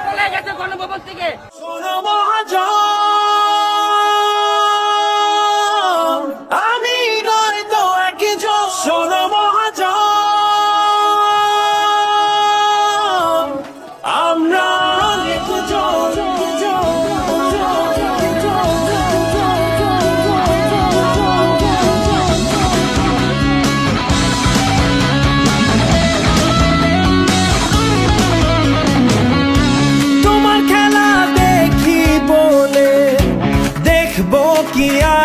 পলে গেছে গণভবন থেকে। শোনো মহাজন, আমি নয় তো একজন। শোনো মহাজন, আমরা অনেকজন। তোমার খেলা দেখি বলে দেখবো কি আর